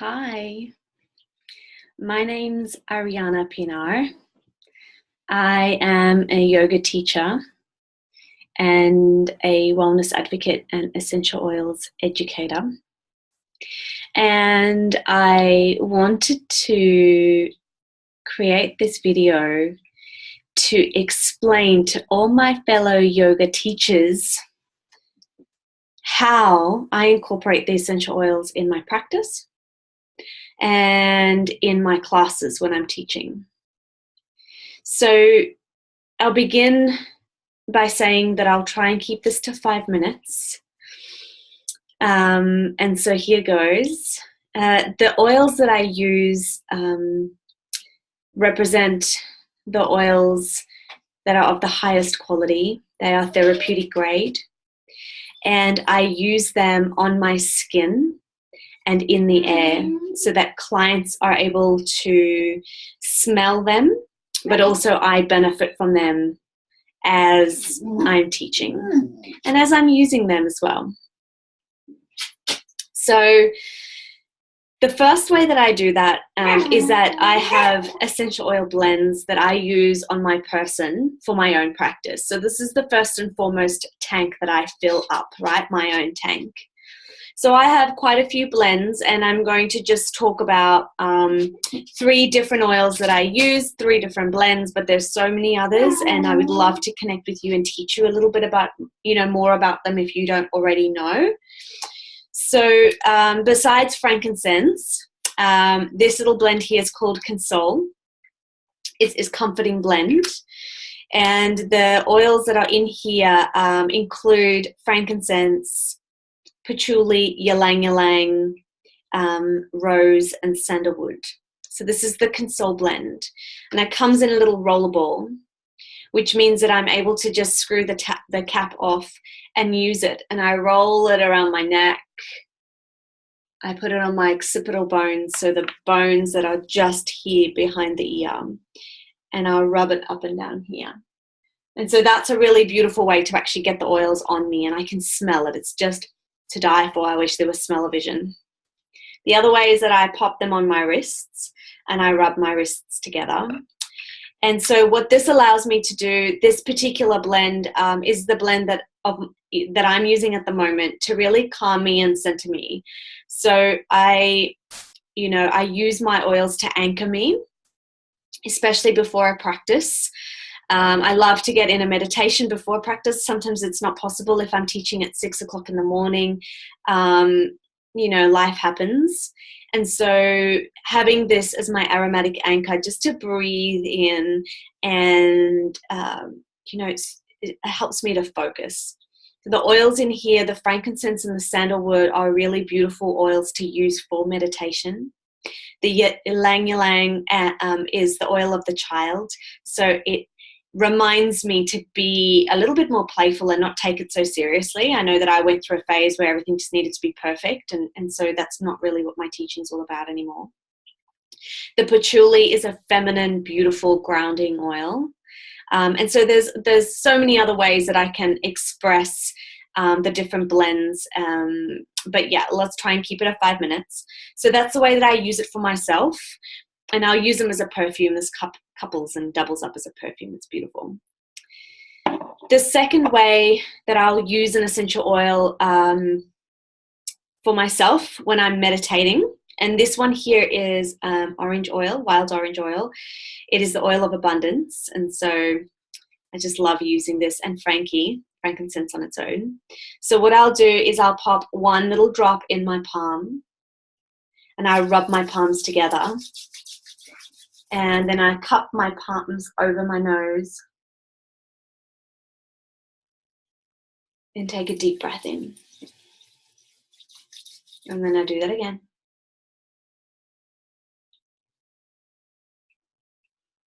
Hi, my name's Ariana Pinar. I am a yoga teacher and a wellness advocate and essential oils educator. And I wanted to create this video to explain to all my fellow yoga teachers how I incorporate the essential oils in my practice and in my classes when I'm teaching. So I'll begin by saying that I'll try and keep this to 5 minutes. And so here goes. The oils that I use represent the oils that are of the highest quality. They are therapeutic grade. And I use them on my skin and in the air so that clients are able to smell them, but also I benefit from them as I'm teaching and as I'm using them as well. So the first way that I do that is that I have essential oil blends that I use on my person for my own practice. So this is the first and foremost tank that I fill up, right? My own tank. So I have quite a few blends, and I'm going to just talk about 3 different oils that I use, 3 different blends, but there's so many others, and I would love to connect with you and teach you a little bit about, more about them if you don't already know. So besides frankincense, this little blend here is called Console. It's comforting blend. And the oils that are in here include frankincense, patchouli, ylang ylang, rose, and sandalwood. So this is the Console blend. And it comes in a little roller ball, which means that I'm able to just screw the cap off and use it. And I roll it around my neck. I put it on my occipital bones, so the bones that are just here behind the ear. And I'll rub it up and down here. And so that's a really beautiful way to actually get the oils on me, and I can smell it. It's just to die for. I wish there was smell-o-vision. The other way is that I pop them on my wrists and I rub my wrists together. And so what this allows me to do, this particular blend is the blend that I'm using at the moment to really calm me and center me. So I use my oils to anchor me, especially before I practice. I love to get in a meditation before practice. Sometimes it's not possible if I'm teaching at 6 o'clock in the morning. Life happens. And so having this as my aromatic anchor just to breathe in and, it helps me to focus. The oils in here, the frankincense and the sandalwood, are really beautiful oils to use for meditation. The ylang ylang is the oil of the child. So it reminds me to be a little bit more playful and not take it so seriously. I know that I went through a phase where everything just needed to be perfect, and so that's not really what my teaching's all about anymore. The patchouli is a feminine, beautiful grounding oil. And so there's so many other ways that I can express the different blends. But yeah, let's try and keep it at 5 minutes. So that's the way that I use it for myself. And I'll use them as a perfume. This couples and doubles up as a perfume. It's beautiful. The second way that I'll use an essential oil for myself when I'm meditating, and this one here is orange oil, wild orange oil. It is the oil of abundance. And so I just love using this, and frankincense on its own. So what I'll do is I'll pop 1 little drop in my palm, and I rub my palms together. And then I cup my palms over my nose and take a deep breath in. And then I do that again.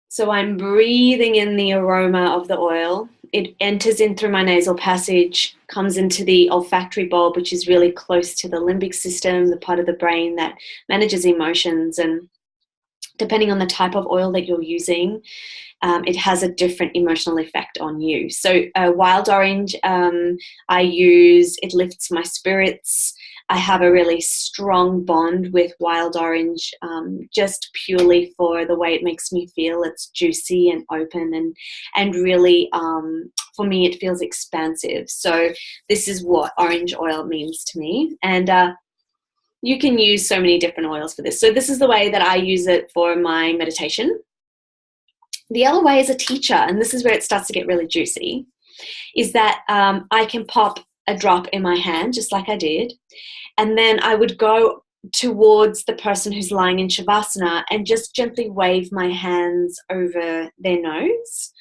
So I'm breathing in the aroma of the oil. It enters in through my nasal passage, comes into the olfactory bulb, which is really close to the limbic system, the part of the brain that manages emotions. And depending on the type of oil that you're using, it has a different emotional effect on you. So wild orange, I use, it lifts my spirits. I have a really strong bond with wild orange, just purely for the way it makes me feel. It's juicy and open, and really, for me, it feels expansive. So this is what orange oil means to me. And you can use so many different oils for this. So this is the way that I use it for my meditation. The other way as a teacher, and this is where it starts to get really juicy, is that I can pop a drop in my hand, just like I did, and then I would go towards the person who's lying in Shavasana and just gently wave my hands over their nose.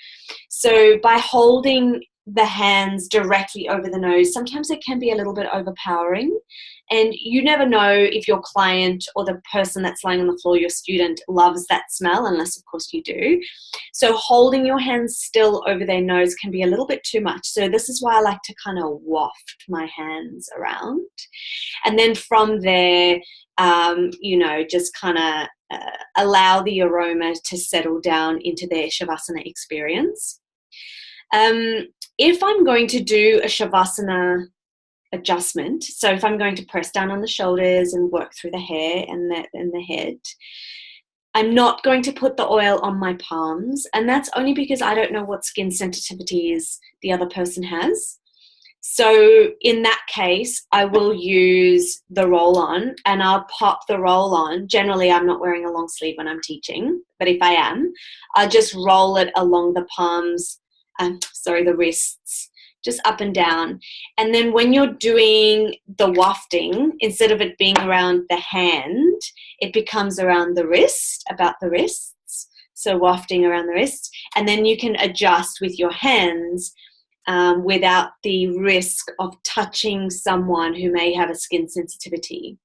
So by holding the hands directly over the nose, sometimes it can be a little bit overpowering, and you never know if your client or the person that's lying on the floor, your student, loves that smell, unless of course you do. So holding your hands still over their nose can be a little bit too much. So this is why I like to kind of waft my hands around, and then from there, just kind of allow the aroma to settle down into their Shavasana experience. If I'm going to do a Shavasana adjustment, so if I'm going to press down on the shoulders and work through the hair and the head, I'm not going to put the oil on my palms, and that's only because I don't know what skin sensitivities the other person has. So in that case, I will use the roll-on, and I'll pop the roll-on. Generally, I'm not wearing a long sleeve when I'm teaching, but if I am, I'll just roll it along the palms, the wrists, just up and down. And then when you're doing the wafting, instead of it being around the hand, it becomes around the wrist, about the wrists. So wafting around the wrist. And then you can adjust with your hands without the risk of touching someone who may have a skin sensitivity.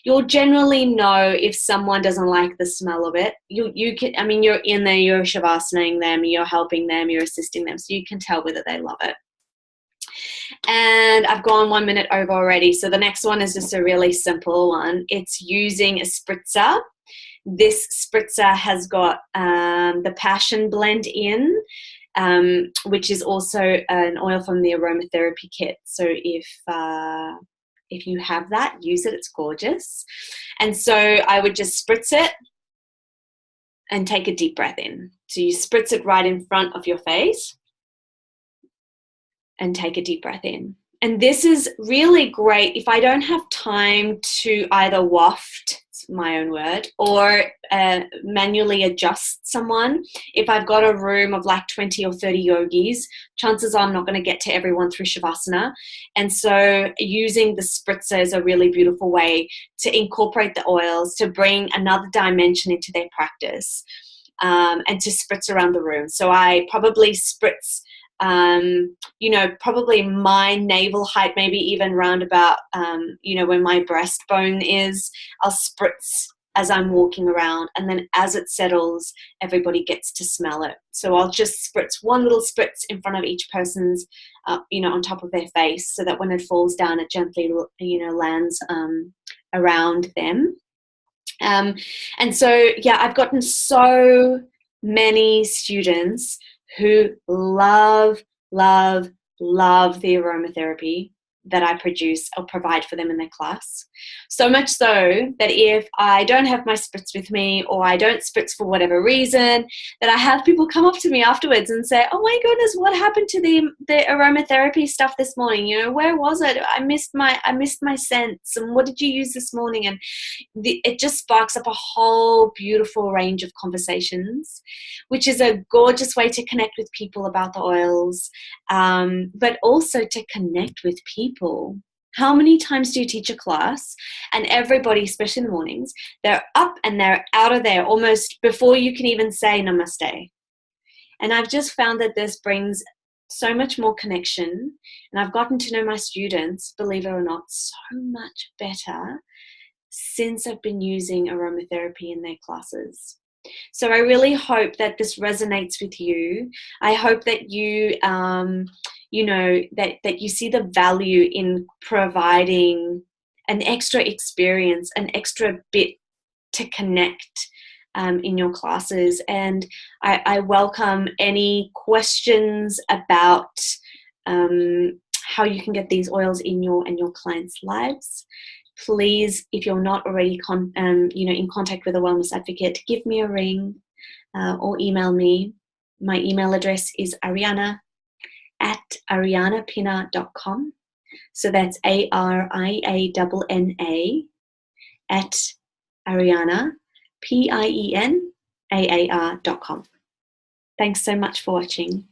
You'll generally know if someone doesn't like the smell of it. You can, I mean, you're in there, you're shavasanaing them, you're helping them, you're assisting them, so you can tell whether they love it. And I've gone 1 minute over already, so the next one is just a really simple one. It's using a spritzer. This spritzer has got the Passion blend in, which is also an oil from the aromatherapy kit. So if you have that, use it. It's gorgeous. And so I would just spritz it and take a deep breath in. So you spritz it right in front of your face and take a deep breath in. And this is really great if I don't have time to either waft, it's my own word, or manually adjust someone. If I've got a room of like 20 or 30 yogis, chances are I'm not going to get to everyone through Shavasana. And so using the spritzer is a really beautiful way to incorporate the oils, to bring another dimension into their practice, and to spritz around the room. So I probably spritz probably my navel height, maybe even round about, where my breastbone is. I'll spritz as I'm walking around, and then as it settles, everybody gets to smell it. So I'll just spritz one little spritz in front of each person's, on top of their face, so that when it falls down, it gently, lands around them. And so, I've gotten so many students who love the aromatherapy that I produce or provide for them in their class. So much so that if I don't have my spritz with me, or I don't spritz for whatever reason, that I have people come up to me afterwards and say, oh my goodness, what happened to the aromatherapy stuff this morning? Where was it? I missed my scents, and what did you use this morning? And it just sparks up a whole beautiful range of conversations, which is a gorgeous way to connect with people about the oils, but also to connect with people. How many times do you teach a class and everybody, especially in the mornings, they're up and they're out of there almost before you can even say namaste? And I've just found that this brings so much more connection, and I've gotten to know my students, believe it or not, so much better since I've been using aromatherapy in their classes. So I really hope that this resonates with you. I hope that you that you see the value in providing an extra experience, an extra bit to connect in your classes. And I welcome any questions about how you can get these oils in your and your clients' lives. Please, if you're not already in contact with a wellness advocate, give me a ring or email me. My email address is ariana@arianapina.com. So that's ARIANNA at Ariana, PIENAAR.com. Thanks so much for watching.